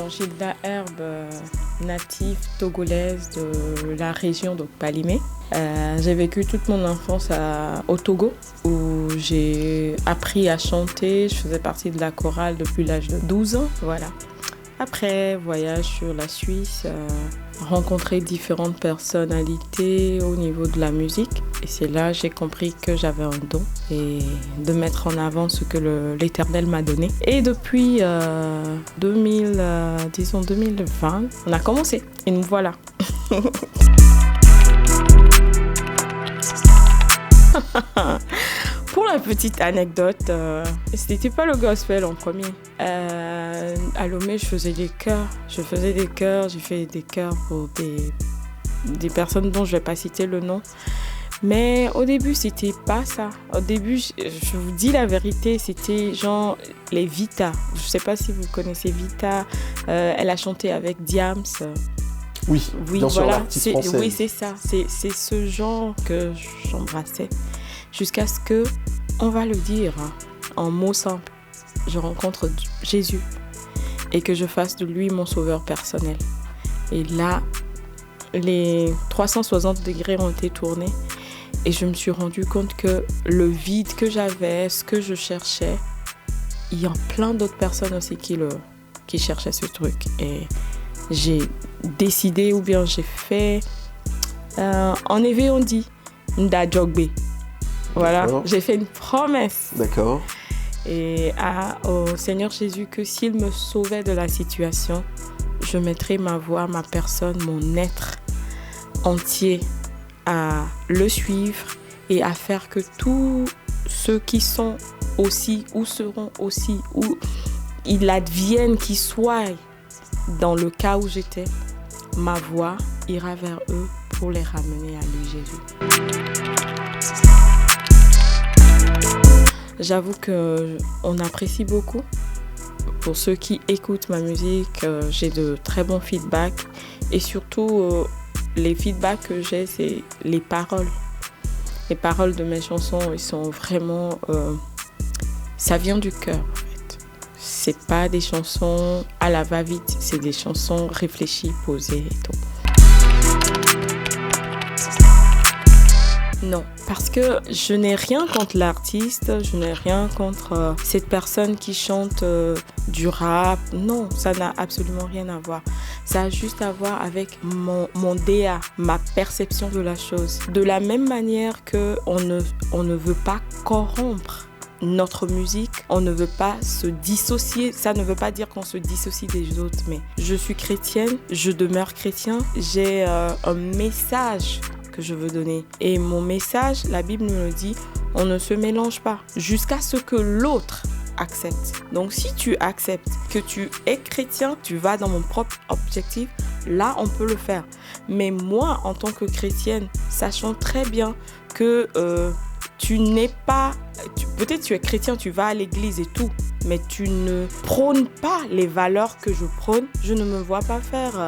Gilda Herbe, native togolaise de la région de Palimé. J'ai vécu toute mon enfance au Togo où j'ai appris à chanter. Je faisais partie de la chorale depuis l'âge de 12 ans. Voilà. Après, voyage sur la Suisse, rencontrer différentes personnalités au niveau de la musique. Et c'est là que j'ai compris que j'avais un don et de mettre en avant ce que l'Éternel m'a donné. Et depuis 2020, on a commencé et nous voilà. Pour la petite anecdote, c'était pas le gospel en premier. À Lomé, je faisais des chœurs. J'ai fait des chœurs pour des personnes dont je vais pas citer le nom. Mais au début, c'était pas ça. Au début, je vous dis la vérité, c'était genre les Vita. Je sais pas si vous connaissez Vita. Elle a chanté avec Diams. Oui, bien sûr, voilà. l'artiste française. Oui, c'est ça. C'est ce genre que j'embrassais. Jusqu'à ce que, on va le dire en mots simples, je rencontre Jésus et que je fasse de lui mon sauveur personnel. Et là, les 360 degrés ont été tournés et je me suis rendu compte que le vide que j'avais, ce que je cherchais, il y a plein d'autres personnes aussi qui cherchaient ce truc. Et j'ai décidé ou bien j'ai fait, en éveil on dit, Ndajogbe. Voilà, j'ai fait une promesse. D'accord. Et au Seigneur Jésus que s'il me sauvait de la situation, je mettrais ma voix, ma personne, mon être entier à le suivre et à faire que tous ceux qui sont aussi ou seront aussi ou il advienne qu'ils soient dans le cas où j'étais, ma voix ira vers eux pour les ramener à lui, Jésus. J'avoue qu'on apprécie beaucoup. Pour ceux qui écoutent ma musique, j'ai de très bons feedbacks. Et surtout, les feedbacks que j'ai, c'est les paroles. Les paroles de mes chansons, ils sont vraiment... ça vient du cœur, en fait. C'est pas des chansons à la va-vite, c'est des chansons réfléchies, posées et tout. Non, parce que je n'ai rien contre l'artiste, je n'ai rien contre cette personne qui chante du rap. Non, ça n'a absolument rien à voir. Ça a juste à voir avec mon DA, ma perception de la chose. De la même manière qu'on ne veut pas corrompre notre musique, on ne veut pas se dissocier. Ça ne veut pas dire qu'on se dissocie des autres, mais je suis chrétienne, je demeure chrétien, j'ai un message que je veux donner. Et mon message, la Bible nous le dit, on ne se mélange pas jusqu'à ce que l'autre accepte. Donc si tu acceptes que tu es chrétien, tu vas dans mon propre objectif, là on peut le faire. Mais moi, en tant que chrétienne, sachant très bien que tu n'es pas... peut-être tu es chrétien, tu vas à l'église et tout, mais tu ne prônes pas les valeurs que je prône, je ne me vois pas faire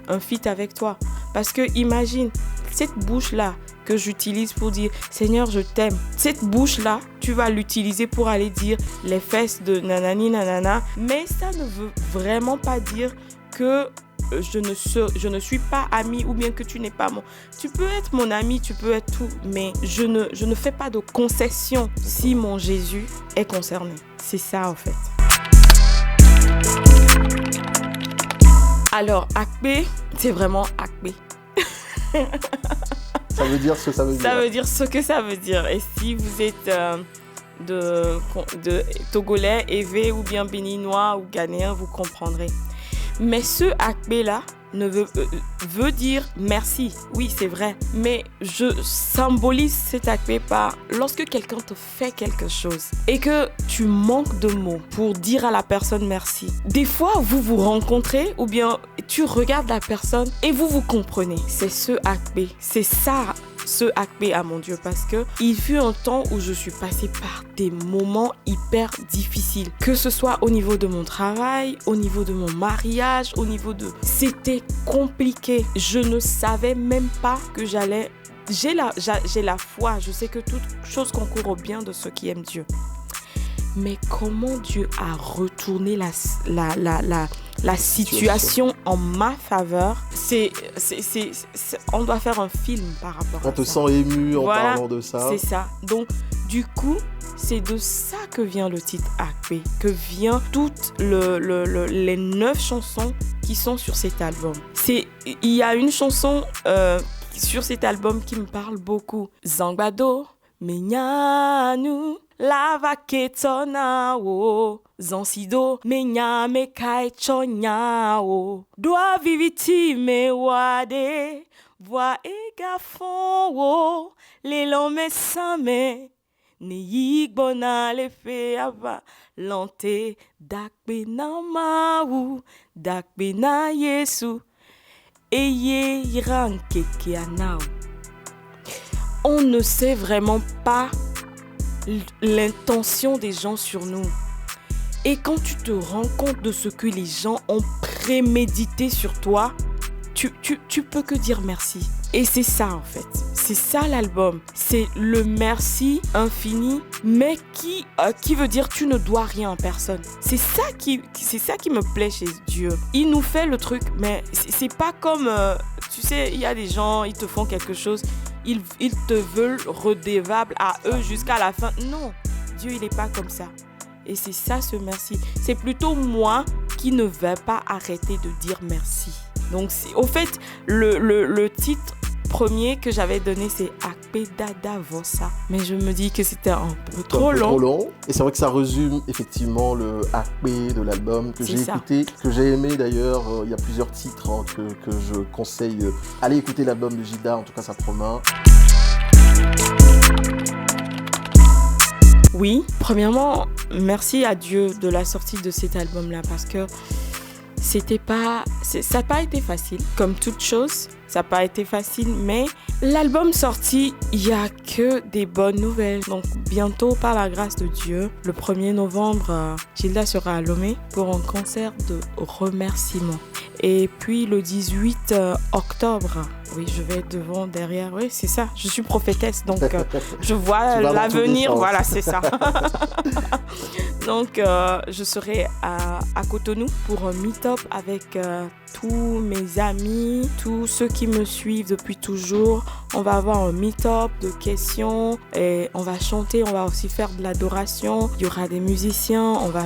un feat avec toi. Parce que imagine, cette bouche-là que j'utilise pour dire « Seigneur, je t'aime », cette bouche-là, tu vas l'utiliser pour aller dire les fesses de nanani nanana. Mais ça ne veut vraiment pas dire que je ne suis pas amie ou bien que tu n'es pas mon... Tu peux être mon ami, tu peux être tout, mais je ne fais pas de concession si mon Jésus est concerné. C'est ça en fait. Alors, Akbe, c'est vraiment Akbe. Ça veut dire ce que ça veut dire. Ça veut dire ce que ça veut dire. Et si vous êtes de Togolais, Evé ou bien Béninois ou Ghanéen, vous comprendrez. Mais ce Akbe-là veut dire merci. Oui, c'est vrai. Mais je symbolise cet Akbe par lorsque quelqu'un te fait quelque chose et que tu manques de mots pour dire à la personne merci. Des fois, vous vous rencontrez ou bien tu regardes la personne et vous comprenez. C'est ce Akbe. C'est ça. Ce Akbe à mon Dieu, parce que il fut un temps où je suis passée par des moments hyper difficiles, que ce soit au niveau de mon travail, au niveau de mon mariage, au niveau de... C'était compliqué. Je ne savais même pas que j'allais... J'ai la foi, je sais que toute chose concourt au bien de ceux qui aiment Dieu. mais comment Dieu a retourné la situation en ma faveur. On doit faire un film par rapport à ça. On te sent ému en parlant de ça. C'est ça. Donc, du coup, c'est de ça que vient le titre Akpe, que vient toutes les 9 chansons qui sont sur cet album. Il y a une chanson sur cet album qui me parle beaucoup. Zangbado, Menyanu, Lava Ketona, Zansido, Menya Mekai Chonya, Doa Viviti Me Wade, Voix Egafon, Lelon Me Same. Ni bona le fe ava lante dakbe na maou dakbe na Yesu eye iranke kianao. On ne sait vraiment pas l'intention des gens sur nous. Et quand tu te rends compte de ce que les gens ont prémédité sur toi, tu peux que dire merci. Et c'est ça en fait. C'est ça l'album. C'est le merci infini, mais qui veut dire tu ne dois rien à personne. C'est ça qui me plaît chez Dieu. Il nous fait le truc, mais c'est pas comme, tu sais, il y a des gens, ils te font quelque chose, ils te veulent redevable à eux jusqu'à la fin. Non, Dieu il n'est pas comme ça. Et c'est ça ce merci. C'est plutôt moi qui ne vais pas arrêter de dire merci. Donc, au fait, le titre premier que j'avais donné, c'est Akpe Dada Vossa. Mais je me dis que c'était un peu trop long. Et c'est vrai que ça résume effectivement le Akpe de l'album que j'ai écouté, que j'ai aimé d'ailleurs. Il y a plusieurs titres que je conseille. Allez écouter l'album de Jida, en tout cas ça promet. Oui, premièrement, merci à Dieu de la sortie de cet album-là parce que ça n'a pas été facile, comme toute chose, ça n'a pas été facile, mais l'album sorti, il n'y a que des bonnes nouvelles. Donc bientôt, par la grâce de Dieu, le 1er novembre, Gilda sera à Lomé pour un concert de remerciement. Et puis le 18 octobre, oui, je vais devant, derrière, oui, c'est ça, je suis prophétesse, donc je vois l'avenir, voilà, c'est ça. Donc, je serai à Cotonou pour un meet-up avec tous mes amis, tous ceux qui me suivent depuis toujours. On va avoir un meet-up de questions et on va chanter, on va aussi faire de l'adoration. Il y aura des musiciens, on va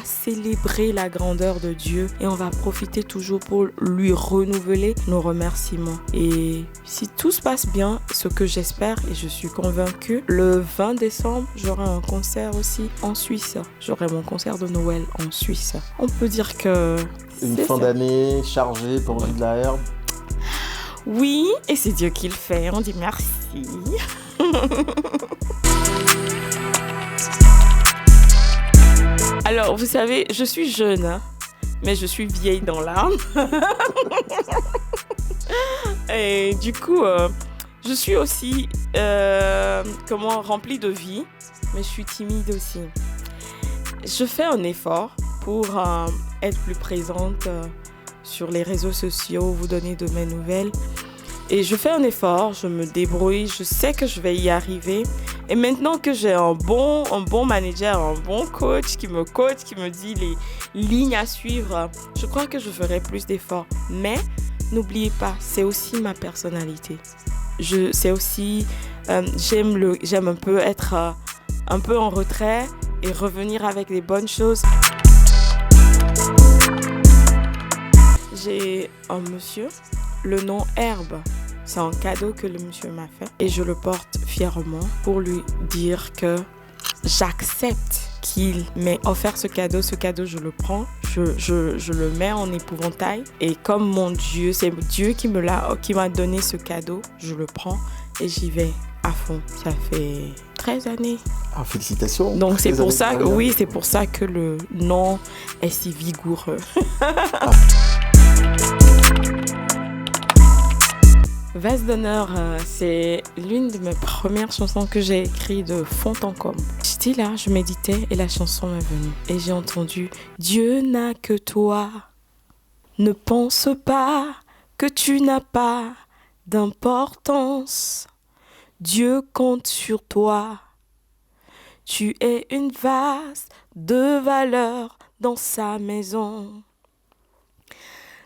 célébrer la grandeur de Dieu et on va profiter toujours pour lui renouveler nos remerciements. Et si tout se passe bien, ce que j'espère et je suis convaincue, le 20 décembre, j'aurai un concert aussi en Suisse. J'aurai mon concert de Noël en Suisse. On peut dire que une fin d'année chargée pour Gilda Herbe. Oui, et c'est Dieu qui le fait. On dit merci. Alors, vous savez, je suis jeune, hein, mais je suis vieille dans l'âme. Et du coup, je suis aussi remplie de vie, mais je suis timide aussi. Je fais un effort pour être plus présente sur les réseaux sociaux, vous donner de mes nouvelles. Et je fais un effort, je me débrouille, je sais que je vais y arriver. Et maintenant que j'ai un bon manager, un bon coach qui me dit les lignes à suivre, je crois que je ferai plus d'efforts. Mais n'oubliez pas, c'est aussi ma personnalité. J'aime un peu être un peu en retrait et revenir avec les bonnes choses. J'ai un monsieur, le nom Herbe. C'est un cadeau que le monsieur m'a fait et je le porte fièrement pour lui dire que j'accepte qu'il m'ait offert ce cadeau. Ce cadeau, je le prends, je le mets en épouvantail et comme mon Dieu, c'est Dieu qui m'a donné ce cadeau, je le prends et j'y vais à fond. Ça fait 13 années. Ah, félicitations. Donc c'est pour ça, oui, c'est pour ça que le nom est si vigoureux. Vase d'honneur, c'est l'une de mes premières chansons que j'ai écrites de fond en comble. J'étais là, je méditais et la chanson m'est venue. Et j'ai entendu « Dieu n'a que toi, ne pense pas que tu n'as pas d'importance. Dieu compte sur toi, Tu es une vase de valeur dans sa maison.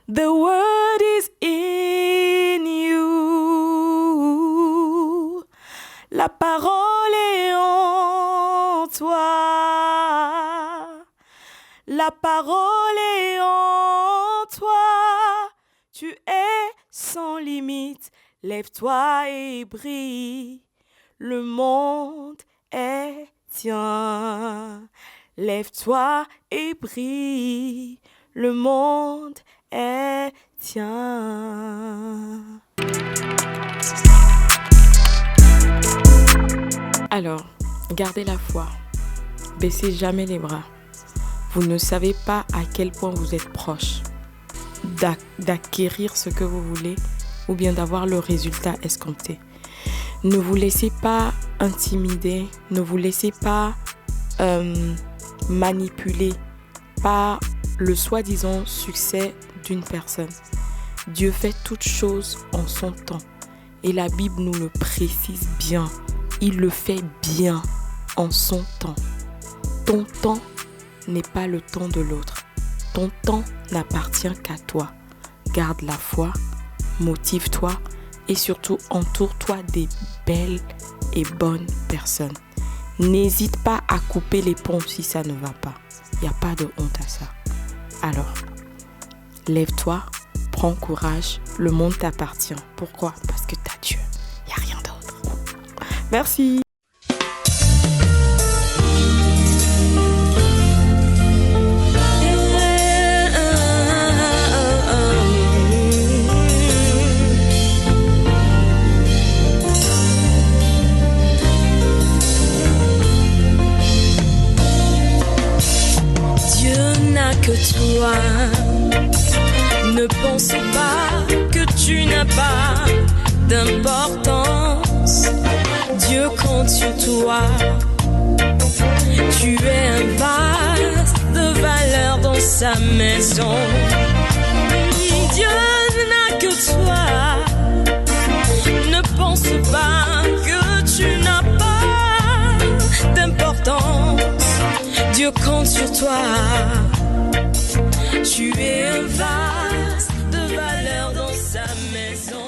The word is in you. La parole est en toi. La parole est en toi. Tu es sans limite. Lève-toi et brille. Le monde est tien. Lève-toi et brille. Le monde est tien. Alors, gardez la foi. Baissez jamais les bras. Vous ne savez pas à quel point vous êtes proche d'acquérir ce que vous voulez ou bien d'avoir le résultat escompté. Ne vous laissez pas intimider, ne vous laissez pas manipuler par le soi-disant succès d'une personne. Dieu fait toutes choses en son temps et la Bible nous le précise bien. Il le fait bien en son temps. Ton temps n'est pas le temps de l'autre. Ton temps n'appartient qu'à toi. Garde la foi, motive-toi et surtout entoure-toi des belles et bonnes personnes. N'hésite pas à couper les ponts si ça ne va pas. Il n'y a pas de honte à ça. Alors, lève-toi, prends courage, le monde t'appartient. Pourquoi ? Parce que t'as Dieu. Il n'y a rien d'autre. Merci. Que toi, ne pense pas que tu n'as pas d'importance. Dieu compte sur toi. Tu es un vase de valeur dans sa maison. Dieu n'a que toi. Ne pense pas que tu n'as pas d'importance. Dieu compte sur toi. Tu es un vase de valeur dans sa maison.